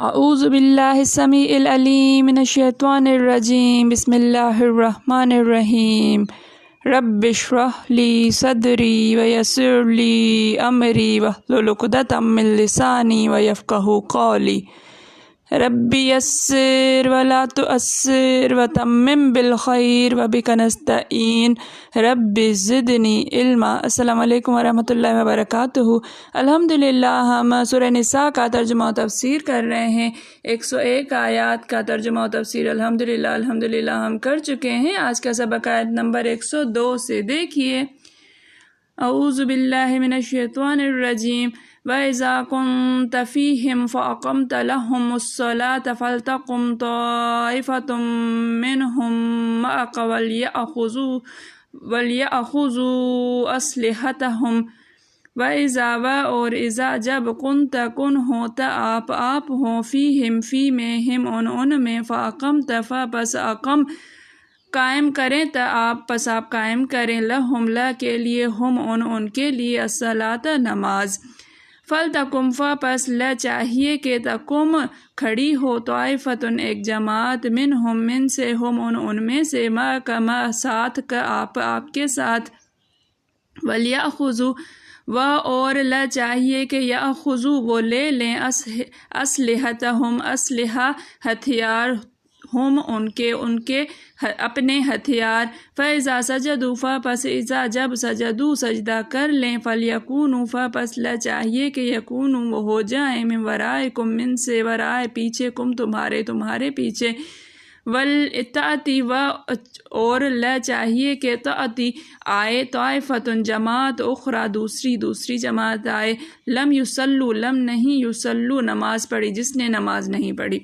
اعوذ باللہ السمیع العلیم من الشیطان الرجیم بسم اللہ الرحمن الرحیم رب اشرح لی صدری ویسر لی امری واحلل عقدۃ من لسانی ویفقہوا قولی رب یسر ولا تؤثر وتمم بالخیر وبک نستعین رب زدنی علما۔ السلام علیکم ورحمۃ اللہ وبرکاتہ۔ الحمدللہ ہم سورہ نساء کا ترجمہ و تفسیر کر رہے ہیں۔ 101 آیات کا ترجمہ و تفسیر الحمدللہ ہم کر چکے ہیں۔ آج کا سبق آیت نمبر 102 سے دیکھیے۔ اعوذ باللہ من الشیطان الرجیم وَإِذَا كُنْتَ فِيهِمْ فَأَقَمْتَ لَهُمُ الصَّلَاةَ فَلْتَقُمْ طَائِفَةٌ مِّنْهُمْ مَعَكَ وَلْيَأْخُذُوا أَسْلِحَتَهُمْ وَإِذَا اور اذا جب كُنْتَ کن ہوتا آپ ہوں فیہم فی میں ہم ان میں فَأَقَمْتَ پس اقم قائم کریں تا آپ پس آپ قائم کریں لہم لا کے لیے ہم ان کے لیے الصلاۃ نماز فلتکم پس لا چاہیے کہ تکم کھڑی ہو طائفتن ایک جماعت منہم من سے ہم ان میں سے ما کما ساتھ کا آپ کے ساتھ ولیأخذوا و اور لا چاہیے کہ یأخذوا وہ لے لیں اسلحتہم اسلحہ ہتھیار ہم ان کے اپنے ہتھیار فَإِذَا سَجَدُوا پس اذا جب سجدوا سجدہ کر لیں فَلْيَكُونُوا پس لا چاہیے کہ یکونوا وہ ہو جائیں من ورائکم من سے ورائے پیچھے کم تمہارے پیچھے وَلْتَأْتِ و اور لا چاہیے کہ تأتی آئے طائفتن جماعت اخرى دوسری جماعت آئے لم یصلوا لم نہیں یصلوا نماز پڑھی جس نے نماز نہیں پڑھی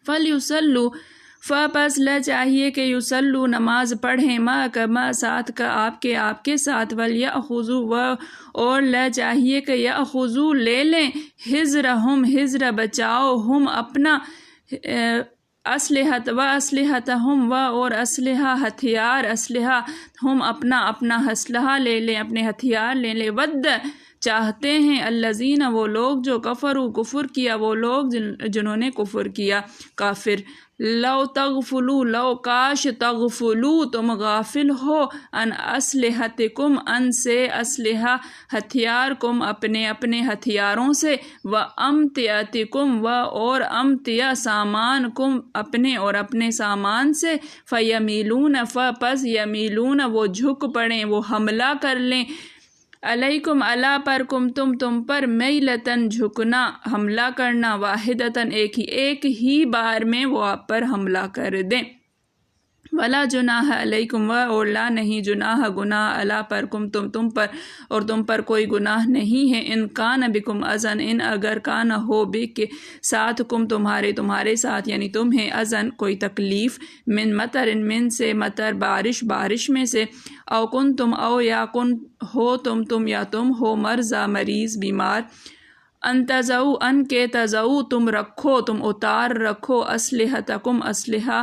فَلْيُصَلُّوا پس لا چاہیے کہ یصلوا نماز پڑھیں ما ساتھ کا آپ کے ساتھ وَلْيَأْخُذُوا اور لا چاہیے کہ یأخذوا لے لیں حذرہم بچاؤ ہم اپنا اسلحتہم اور اسلحہ ہتھیار اسلحہ ہم اپنا اسلحہ لے لیں اپنے ہتھیار لے لیں ود چاہتے ہیں الذین وہ لوگ جو کفر کیا وہ لوگ جنہوں نے کفر کیا کافر لو کاش تغفلوا تم غافل ہو ان اسلحتکم ان سے اسلحہ ہتھیار کم اپنے ہتھیاروں سے و امتیاتکم و اور امتیا سامان کم اپنے سامان سے فیمیلون پس یمیلون وہ جھک پڑیں وہ حملہ کر لیں علیکم علا پر کم تم پر میلتن جھکنا حملہ کرنا واحدتن ایک ہی بار میں وہ آپ پر حملہ کر دیں ولا جناح علیکم و اور لا نہیں جناح گناہ علا پر کم تم پر اور تم پر کوئی گناہ نہیں ہے ان کان بکم اذن ان اگر کان ہو بک ساتھ کم تمہارے ساتھ یعنی تمہیں اذن کوئی تکلیف من مطر من سے مطر بارش میں سے او کن تم او یا کن ہو تم یا تم ہو مرضى مریض بیمار ان کے تضعوا تم رکھو تم اتار رکھو اسلحتکم اسلحہ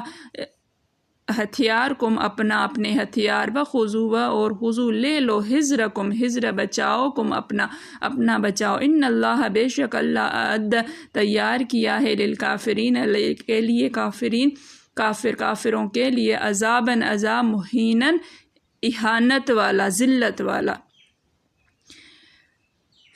ہتھیار کم اپنے ہتھیار وخذوا اور خذو لے لو حذرکم حذر بچاؤ کم اپنا بچاؤ ان اللہ بے شک اللہ اعد تیار کیا ہے للکافرین کے لیے کافروں کے لیے عذاباً عذاب مہیناً اہانت والا ذلت والا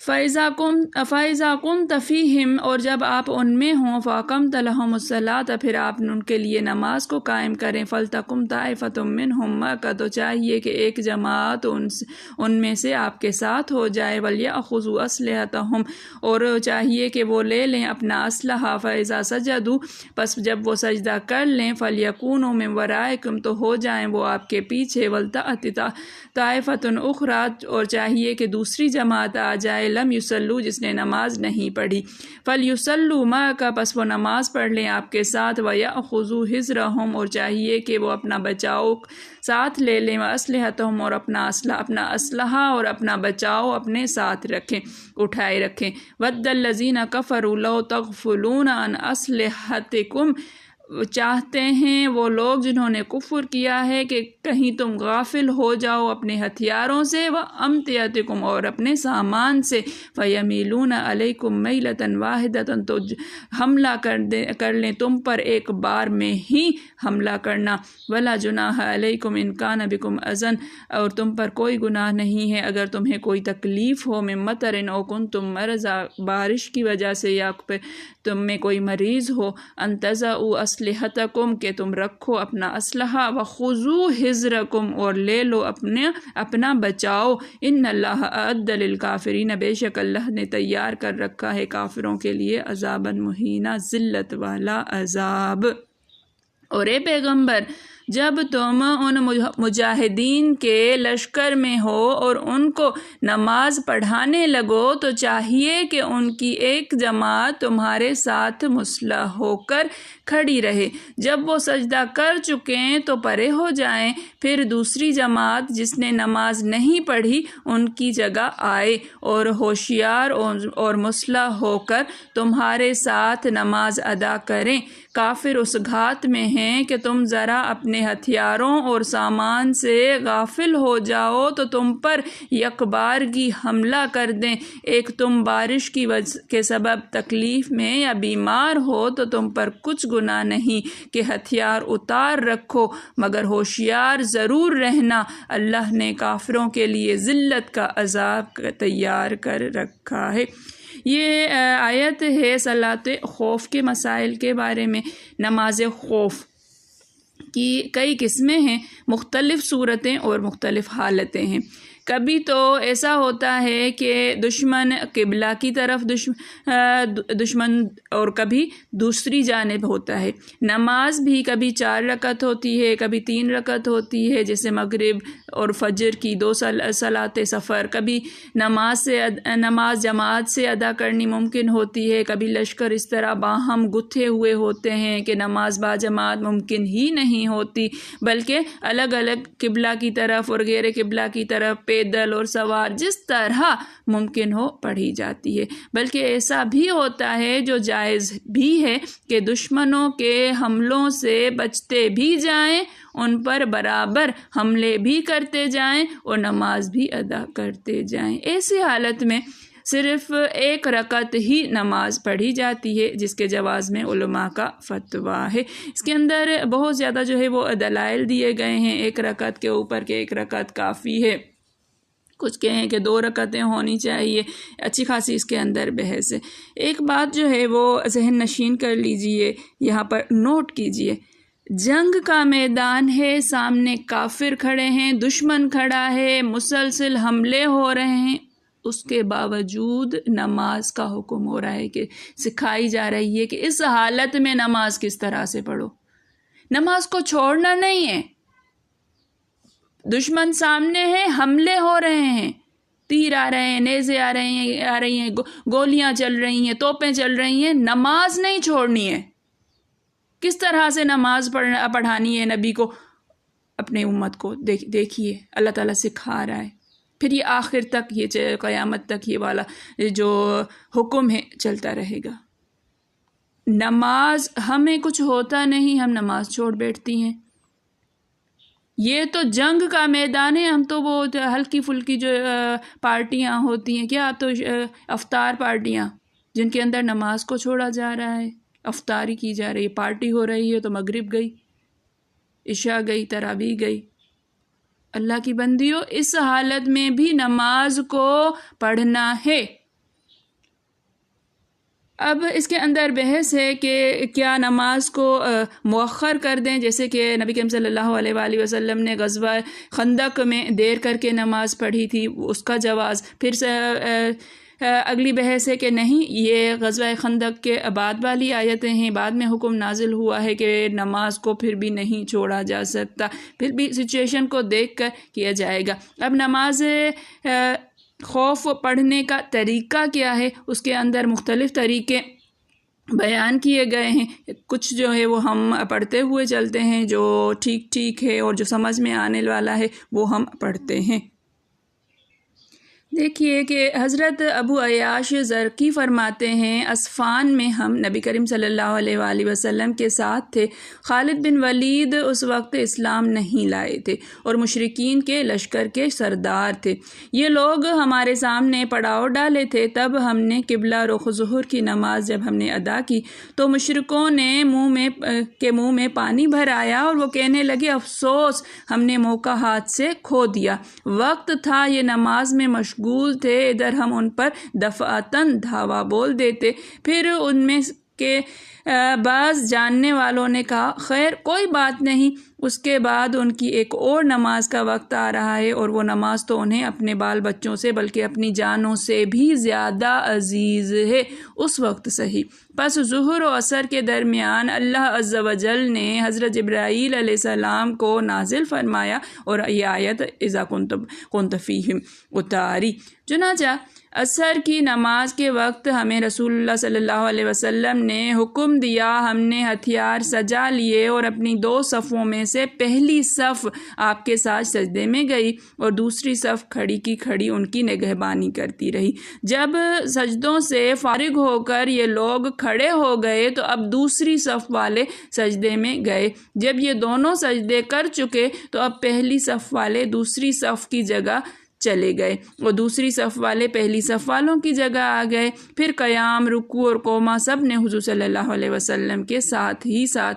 فَإِذَا كُنْتَ فِيهِمْ اور جب آپ ان میں ہوں فَأَقَمْتَ لَهُمُ الصَّلَاةَ پھر آپ ان کے لیے نماز کو قائم کریں فَلْتَقُمْ طَائِفَةٌ مِّنْهُمْ مَعَكَ تو چاہیے کہ ایک جماعت ان میں سے آپ کے ساتھ ہو جائے وَلْيَأْخُذُوا أَسْلِحَتَهُمْ اور چاہیے کہ وہ لے لیں اپنا اسلحہ فَإِذَا سَجَدُوا پس جب وہ سجدہ کر لیں فَلْيَكُونُوا مِن وَرَائِكُمْ تو ہو جائیں وہ آپ کے پیچھے وَلْتَأْتِ طَائِفَةٌ أُخْرَىٰ اور چاہیے کہ دوسری جماعت آ جائے لم یصلوا جس نے نماز نہیں پڑھی فلیصلوا معک پس وہ نماز پڑھ لیں آپ کے ساتھ ویأخذوا حذرہم اور چاہیے کہ وہ اپنا بچاؤ ساتھ لے لیں واسلحتہم اور اپنا اسلحہ اور اپنا بچاؤ اپنے ساتھ اٹھائے رکھیں ود الذین کفروا لو تغفلون عن اسلحتکم چاہتے ہیں وہ لوگ جنہوں نے کفر کیا ہے کہ کہیں تم غافل ہو جاؤ اپنے ہتھیاروں سے وامتیاتکم اور اپنے سامان سے فیمیلون علیکم میلۃ واحدۃ تو حملہ کر لیں تم پر ایک بار میں ہی حملہ کرنا ولا جناح علیکم ان کان بکم اذن اور تم پر کوئی گناہ نہیں ہے اگر تمہیں کوئی تکلیف ہو من مطر او کنتم مرضی بارش کی وجہ سے یا تم میں کوئی مریض ہو ان تضعوا اسلحتکم کہ تم رکھو اپنا اسلحہ وخذوا حذرکم اور لے لو اپنا بچاؤ ان اللہ اعد للکافرین بے شک اللہ نے تیار کر رکھا ہے کافروں کے لیے عذابا مہینہ ذلت والا عذاب۔ اور اے پیغمبر جب تم ان مجاہدین کے لشکر میں ہو اور ان کو نماز پڑھانے لگو تو چاہیے کہ ان کی ایک جماعت تمہارے ساتھ مسلح ہو کر کھڑی رہے، جب وہ سجدہ کر چکیں تو پرے ہو جائیں، پھر دوسری جماعت جس نے نماز نہیں پڑھی ان کی جگہ آئے اور ہوشیار اور مسلح ہو کر تمہارے ساتھ نماز ادا کریں۔ کافر اس گھات میں ہیں کہ تم ذرا اپنے ہتھیاروں اور سامان سے غافل ہو جاؤ تو تم پر یکبارگی حملہ کر دیں، ایک تم بارش کے سبب تکلیف میں یا بیمار ہو تو تم پر کچھ گناہ نہیں کہ ہتھیار اتار رکھو، مگر ہوشیار ضرور رہنا، اللہ نے کافروں کے لیے ذلت کا عذاب تیار کر رکھا ہے۔ یہ آیت ہے صلاۃ خوف کے مسائل کے بارے میں۔ نماز خوف کی کئی قسمیں ہیں، مختلف صورتیں اور مختلف حالتیں ہیں۔ کبھی تو ایسا ہوتا ہے کہ دشمن قبلہ کی طرف دشمن اور کبھی دوسری جانب ہوتا ہے۔ نماز بھی کبھی 4 رکعت ہوتی ہے، کبھی 3 رکعت ہوتی ہے، جیسے مغرب اور فجر کی 2 صلاۃ سفر۔ کبھی نماز جماعت سے ادا کرنی ممکن ہوتی ہے، کبھی لشکر اس طرح باہم گتھے ہوئے ہوتے ہیں کہ نماز با جماعت ممکن ہی نہیں ہوتی، بلکہ الگ الگ قبلہ کی طرف اور غیر قبلہ کی طرف پیدل اور سوار جس طرح ممکن ہو پڑھی جاتی ہے۔ بلکہ ایسا بھی ہوتا ہے جو جائز بھی ہے کہ دشمنوں کے حملوں سے بچتے بھی جائیں، ان پر برابر حملے بھی کرتے جائیں اور نماز بھی ادا کرتے جائیں۔ ایسی حالت میں صرف 1 رکعت ہی نماز پڑھی جاتی ہے، جس کے جواز میں علماء کا فتویٰ ہے۔ اس کے اندر بہت زیادہ جو ہے وہ دلائل دیے گئے ہیں 1 رکعت کے اوپر کہ 1 رکعت کافی ہے، کچھ کہیں کہ 2 رکعتیں ہونی چاہیے، اچھی خاصی اس کے اندر بحث ہے۔ ایک بات جو ہے وہ ذہن نشین کر لیجئے، یہاں پر نوٹ کیجئے، جنگ کا میدان ہے، سامنے کافر کھڑے ہیں، دشمن کھڑا ہے، مسلسل حملے ہو رہے ہیں، اس کے باوجود نماز کا حکم ہو رہا ہے کہ سکھائی جا رہی ہے کہ اس حالت میں نماز کس طرح سے پڑھو۔ نماز کو چھوڑنا نہیں ہے، دشمن سامنے ہے، حملے ہو رہے ہیں، تیر آ رہے ہیں، نیزے آ رہی ہیں، گولیاں چل رہی ہیں، توپیں چل رہی ہیں، نماز نہیں چھوڑنی ہے۔ کس طرح سے نماز پڑھانی ہے نبی کو، اپنے امت کو دیکھیے اللہ تعالیٰ سکھا رہا ہے۔ پھر یہ آخر تک، یہ قیامت تک یہ والا جو حکم ہے چلتا رہے گا۔ نماز ہمیں کچھ ہوتا نہیں، ہم نماز چھوڑ بیٹھتی ہیں۔ یہ تو جنگ کا میدان ہے، ہم تو وہ ہلکی پھلکی جو پارٹیاں ہوتی ہیں، کیا تو افطار پارٹیاں جن کے اندر نماز کو چھوڑا جا رہا ہے، افطاری کی جا رہی ہے، پارٹی ہو رہی ہے تو مغرب گئی، عشاء گئی، تراویح گئی۔ اللہ کی بندیوں، اس حالت میں بھی نماز کو پڑھنا ہے۔ اب اس کے اندر بحث ہے کہ کیا نماز کو مؤخر کر دیں، جیسے کہ نبی کریم صلی اللہ علیہ وآلہ وسلم نے غزوہ خندق میں دیر کر کے نماز پڑھی تھی، اس کا جواز۔ پھر اگلی بحث ہے کہ نہیں، یہ غزوہ خندق کے بعد والی آیتیں ہیں، بعد میں حکم نازل ہوا ہے کہ نماز کو پھر بھی نہیں چھوڑا جا سکتا، پھر بھی سچویشن کو دیکھ کر کیا جائے گا۔ اب نماز خوف پڑھنے کا طریقہ کیا ہے، اس کے اندر مختلف طریقے بیان کیے گئے ہیں۔ کچھ جو ہے وہ ہم پڑھتے ہوئے چلتے ہیں، جو ٹھیک ہے اور جو سمجھ میں آنے والا ہے وہ ہم پڑھتے ہیں۔ دیکھیے کہ حضرت ابو عیاش زرقی فرماتے ہیں اسفان میں ہم نبی کریم صلی اللہ علیہ وآلہ وسلم کے ساتھ تھے۔ خالد بن ولید اس وقت اسلام نہیں لائے تھے اور مشرکین کے لشکر کے سردار تھے۔ یہ لوگ ہمارے سامنے پڑاؤ ڈالے تھے، تب ہم نے قبلہ رخ ظہر کی نماز جب ہم نے ادا کی تو مشرکوں نے منہ میں پانی بھر آیا اور وہ کہنے لگے افسوس ہم نے موقع ہاتھ سے کھو دیا، وقت تھا یہ نماز میں مشغول تھے، ادھر ہم ان پر دفعتاً دھاوا بول دیتے۔ پھر ان میں کے بعض جاننے والوں نے کہا خیر کوئی بات نہیں۔ اس کے بعد ان کی ایک اور نماز کا وقت آ رہا ہے اور وہ نماز تو انہیں اپنے بال بچوں سے بلکہ اپنی جانوں سے بھی زیادہ عزیز ہے، اس وقت صحیح۔ پس ظہر و عصر کے درمیان اللہ عز و جل نے حضرت جبرائیل علیہ السلام کو نازل فرمایا اور یہ آیت اذا کنت فیہم اتاری۔ چنانچہ عصر کی نماز کے وقت ہمیں رسول اللہ صلی اللہ علیہ وسلم نے حکم دیا، ہم نے ہتھیار سجا لیے اور اپنی 2 صفوں میں سے پہلی صف آپ کے ساتھ سجدے میں گئی اور دوسری صف کھڑی کی کھڑی ان کی نگہبانی کرتی رہی۔ جب سجدوں سے فارغ ہو کر یہ لوگ کھڑے ہو گئے تو اب دوسری صف والے سجدے میں گئے۔ جب یہ دونوں سجدے کر چکے تو اب پہلی صف والے دوسری صف کی جگہ چلے گئے اور دوسری صف والے پہلی صف والوں کی جگہ آ گئے۔ پھر قیام، رکوع اور قوما سب نے حضور صلی اللہ علیہ وسلم کے ساتھ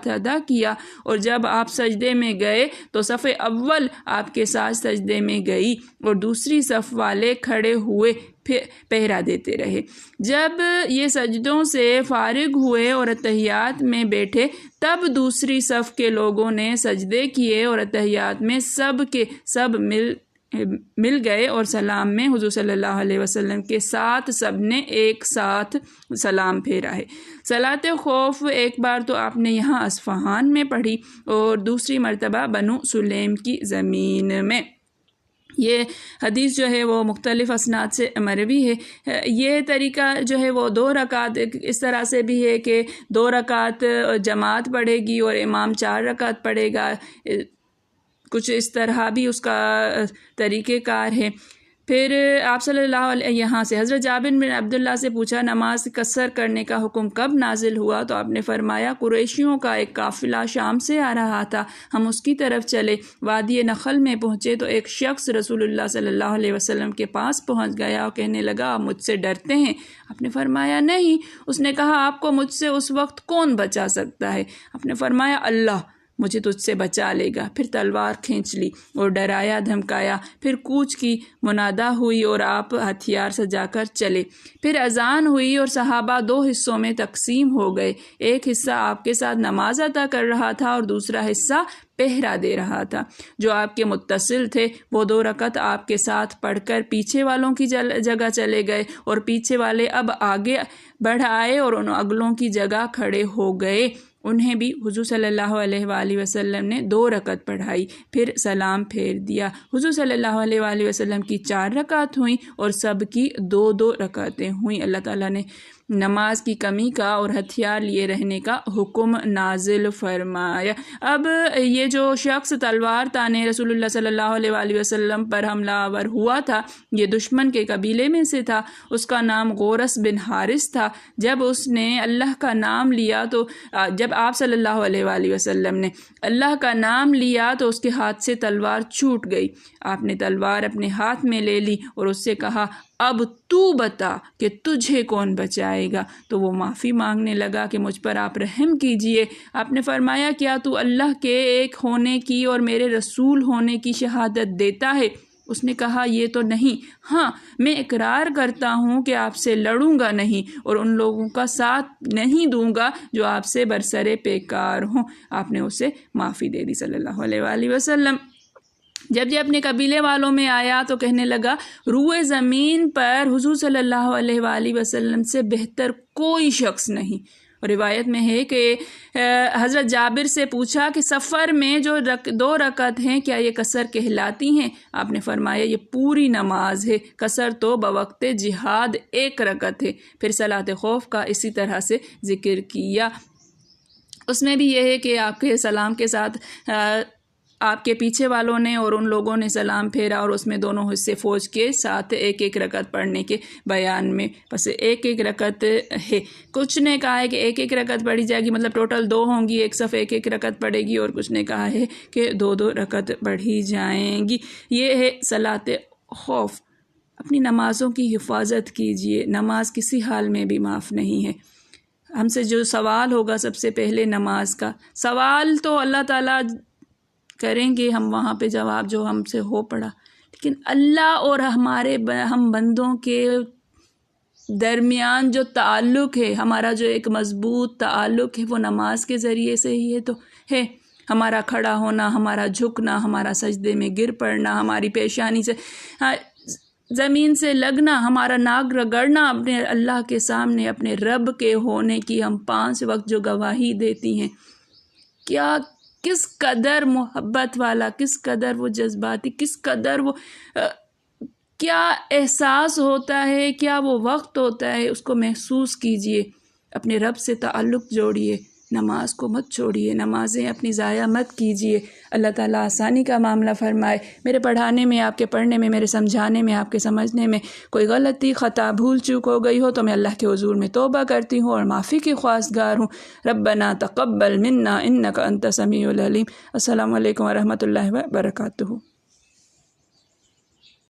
ادا کیا، اور جب آپ سجدے میں گئے تو صف اول آپ کے ساتھ سجدے میں گئی اور دوسری صف والے کھڑے ہوئے پہرا دیتے رہے۔ جب یہ سجدوں سے فارغ ہوئے اور اتحیات میں بیٹھے تب دوسری صف کے لوگوں نے سجدے کیے اور اتحیات میں سب کے سب مل گئے اور سلام میں حضور صلی اللہ علیہ وسلم کے ساتھ سب نے ایک ساتھ سلام پھیرا ہے۔ صلاۃ خوف ایک بار تو آپ نے یہاں اصفہان میں پڑھی اور دوسری مرتبہ بنو سلیم کی زمین میں۔ یہ حدیث جو ہے وہ مختلف اسناد سے مروی ہے۔ یہ طریقہ جو ہے وہ 2 رکعت اس طرح سے بھی ہے کہ 2 رکعت جماعت پڑھے گی اور امام 4 رکعت پڑھے گا، کچھ اس طرح بھی اس کا طریقہ کار ہے۔ پھر آپ صلی اللہ علیہ یہاں سے حضرت جابر بن عبداللہ سے پوچھا نماز قصر کرنے کا حکم کب نازل ہوا؟ تو آپ نے فرمایا قریشیوں کا ایک قافلہ شام سے آ رہا تھا، ہم اس کی طرف چلے، وادی نخل میں پہنچے تو ایک شخص رسول اللہ صلی اللہ علیہ وسلم کے پاس پہنچ گیا اور کہنے لگا آپ مجھ سے ڈرتے ہیں؟ آپ نے فرمایا نہیں۔ اس نے کہا آپ کو مجھ سے اس وقت کون بچا سکتا ہے؟ آپ نے فرمایا اللہ مجھے تجھ سے بچا لے گا۔ پھر تلوار کھینچ لی اور ڈرایا دھمکایا، پھر کوچ کی منادا ہوئی اور آپ ہتھیار سجا کر چلے۔ پھر اذان ہوئی اور صحابہ 2 حصوں میں تقسیم ہو گئے، ایک حصہ آپ کے ساتھ نماز ادا کر رہا تھا اور دوسرا حصہ پہرا دے رہا تھا۔ جو آپ کے متصل تھے وہ 2 رکعت آپ کے ساتھ پڑھ کر پیچھے والوں کی جگہ چلے گئے اور پیچھے والے اب آگے بڑھ آئے اور ان اگلوں کی جگہ کھڑے ہو گئے۔ انہیں بھی حضور صلی اللہ علیہ وآلہ وسلم نے 2 رکعت پڑھائی، پھر سلام پھیر دیا۔ حضور صلی اللہ علیہ وآلہ وسلم کی 4 رکعت ہوئیں اور سب کی 2 رکعتیں ہوئیں۔ اللہ تعالیٰ نے نماز کی کمی کا اور ہتھیار لیے رہنے کا حکم نازل فرمایا۔ اب یہ جو شخص تلوار تانے رسول اللہ صلی اللہ علیہ وآلہ وسلم پر حملہ آور ہوا تھا یہ دشمن کے قبیلے میں سے تھا، اس کا نام غورس بن حارث تھا۔ جب اس نے اللہ کا نام لیا تو جب آپ صلی اللہ علیہ وآلہ وسلم نے اللہ کا نام لیا تو اس کے ہاتھ سے تلوار چھوٹ گئی۔ آپ نے تلوار اپنے ہاتھ میں لے لی اور اس سے کہا اب تو بتا کہ تجھے کون بچائے گا؟ تو وہ معافی مانگنے لگا کہ مجھ پر آپ رحم کیجئے۔ آپ نے فرمایا کیا تو اللہ کے ایک ہونے کی اور میرے رسول ہونے کی شہادت دیتا ہے؟ اس نے کہا یہ تو نہیں، ہاں میں اقرار کرتا ہوں کہ آپ سے لڑوں گا نہیں اور ان لوگوں کا ساتھ نہیں دوں گا جو آپ سے برسرے پیکار ہوں۔ آپ نے اسے معافی دے دی صلی اللہ علیہ وآلہ وسلم۔ جب یہ اپنے قبیلے والوں میں آیا تو کہنے لگا روئے زمین پر حضور صلی اللہ علیہ وآلہ وسلم سے بہتر کوئی شخص نہیں۔ اور روایت میں ہے کہ حضرت جابر سے پوچھا کہ سفر میں جو 2 رکعت ہیں کیا یہ قصر کہلاتی ہیں؟ آپ نے فرمایا یہ پوری نماز ہے، قصر تو بوقت جہاد 1 رکعت ہے۔ پھر صلاۃ خوف کا اسی طرح سے ذکر کیا۔ اس میں بھی یہ ہے کہ آپ کے سلام کے ساتھ آپ کے پیچھے والوں نے اور ان لوگوں نے سلام پھیرا اور اس میں دونوں حصے فوج کے ساتھ ایک ایک رکعت پڑھنے کے بیان میں، بس ایک ایک رکعت ہے۔ کچھ نے کہا ہے کہ ایک ایک رکعت پڑھی جائے گی، مطلب ٹوٹل 2 ہوں گی، ایک صف ایک ایک رکعت پڑھے گی، اور کچھ نے کہا ہے کہ 2 رکعت پڑھی جائیں گی۔ یہ ہے صلاۃ خوف۔ اپنی نمازوں کی حفاظت کیجیے، نماز کسی حال میں بھی معاف نہیں ہے۔ ہم سے جو سوال ہوگا سب سے پہلے نماز کا سوال تو اللہ تعالیٰ کریں گے، ہم وہاں پہ جواب جو ہم سے ہو پڑا، لیکن اللہ اور ہم بندوں کے درمیان جو تعلق ہے، ہمارا جو ایک مضبوط تعلق ہے، وہ نماز کے ذریعے سے ہی ہے تو ہے۔ ہمارا کھڑا ہونا، ہمارا جھکنا، ہمارا سجدے میں گر پڑنا، ہماری پیشانی سے زمین سے لگنا، ہمارا ناک رگڑنا اپنے اللہ کے سامنے، اپنے رب کے ہونے کی ہم 5 وقت جو گواہی دیتی ہیں، کس قدر محبت والا، کس قدر وہ جذباتی، کس قدر وہ کیا احساس ہوتا ہے، کیا وہ وقت ہوتا ہے، اس کو محسوس کیجئے۔ اپنے رب سے تعلق جوڑیے، نماز کو مت چھوڑیے، نمازیں اپنی ضائع مت کیجئے۔ اللہ تعالیٰ آسانی کا معاملہ فرمائے۔ میرے پڑھانے میں، آپ کے پڑھنے میں، میرے سمجھانے میں، آپ کے سمجھنے میں کوئی غلطی، خطا، بھول چوک ہو گئی ہو تو میں اللہ کے حضور میں توبہ کرتی ہوں اور معافی کی خواستگار ہوں۔ ربنا تقبل منا انک انت السمیع العلیم۔ السلام علیکم ورحمۃ اللہ وبرکاتہ۔